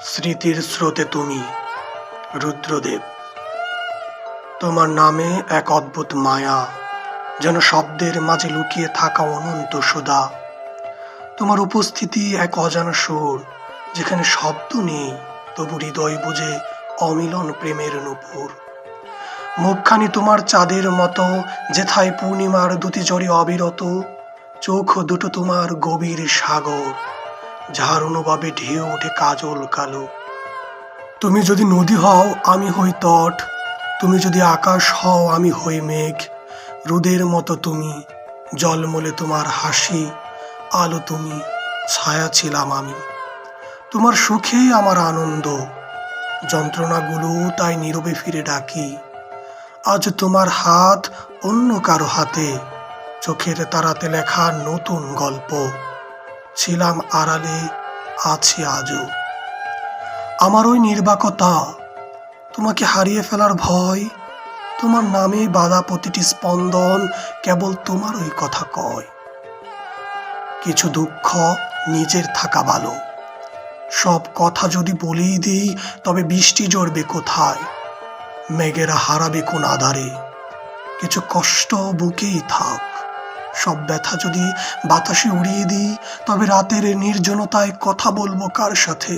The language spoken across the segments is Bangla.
স্মৃতির স্রোতে তুমি, রুদ্রদেব। তোমার নামে এক অদ্ভুত মায়া, যেন শব্দের মাঝে লুকিয়ে থাকা অনন্ত সুধা। তোমার উপস্থিতি এক অজানা সুর, যেখানে শব্দ নেই তবু হৃদয় বুঝে অমিলন প্রেমের নূপুর। মুখখানি তোমার চাঁদের মতো, যেথায় পূর্ণিমার দুটি জড়ে অবিরত। চোখ দুটো তোমার গভীর সাগর, যার অনুভবে ঢেউ ওঠে কাজল কালো। তুমি যদি নদী হও আমি হই তট, তুমি যদি আকাশ হও আমি হই মেঘ। রোদের মতো তুমি, জলমলে তোমার হাসি, আলো তুমি, ছায়া ছিলাম আমি। তোমার সুখেই আমার আনন্দ, যন্ত্রণাগুলো তাই নীরবে ফিরে ডাকি। আজ তোমার হাত অন্য কারো হাতে, চোখের তারাতে লেখা নতুন গল্প। ছিলাম আড়ালে, আছি আজও। আমার ওই নির্বাকতা, তোমাকে হারিয়ে ফেলার ভয়, তোমার নামে বাঁধা প্রতিটি স্পন্দন কেবল তোমার ওই কথা কয়। কিছু দুঃখ নিজের থাকা ভালো, সব কথা যদি বলেই দিই তবে বৃষ্টি ঝরবে কোথায়, মেঘেরা হারাবে কোন আধারে। কিছু কষ্ট বুকেই থাক, সব ব্যথা যদি বাতাসে উড়িয়ে দিই তবে রাতের নির্জনতায় কথা বলবো কার সাথে।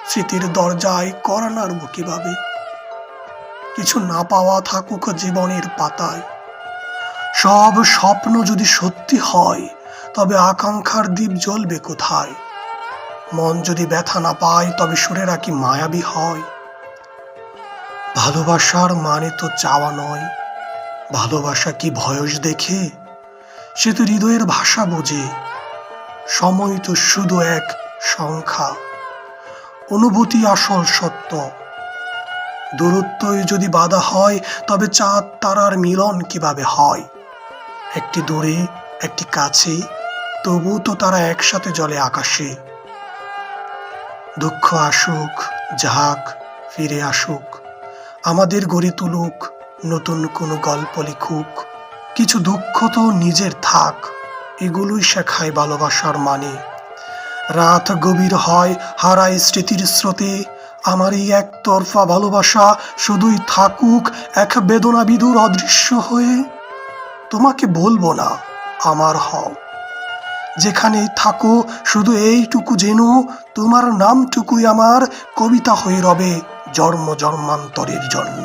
স্মৃতির দরজায় কড়া নাড়ব কিভাবে। কিছু না পাওয়া থাকুক জীবনের পাতায়, সব স্বপ্ন যদি সত্যি হয় তবে আকাঙ্ক্ষার দ্বীপ জ্বলবে কোথায়। মন যদি ব্যথা না পায় তবে সুরেরা কি মায়াবী হয়। ভালোবাসার মানে তো চাওয়া নয়, ভালোবাসা কি বয়স দেখে, সে তো হৃদয়ের ভাষা বোঝে। সময় তো শুধু এক সংখ্যা, অনুভূতি আসল সত্য। দূরত্বই যদি বাধা হয় তবে চাঁদ তারার মিলন কিভাবে হয়। একটি দূরে একটি কাছে, তবু তো তারা একসাথে জ্বলে আকাশে। দুঃখ আসুক, যাক, ফিরে আসুক, আমাদের গড়ে তুলুক, নতুন কোনো গল্প লিখুক। কিছু দুঃখ তো নিজের থাক, এগুলোই শেখায় ভালোবাসার মানে। রাত গভীর হয়, হারায় স্মৃতির স্রোতে, আমার এই একতরফা ভালোবাসা শুধুই থাকুক এক বেদনা বিদুর অদৃশ্য হয়ে। তোমাকে বলবো না আমার হও, যেখানেই থাকো শুধু এইটুকু যেন তোমার নামটুকুই আমার কবিতা হয়ে রবে জন্ম জন্মান্তরের জন্য।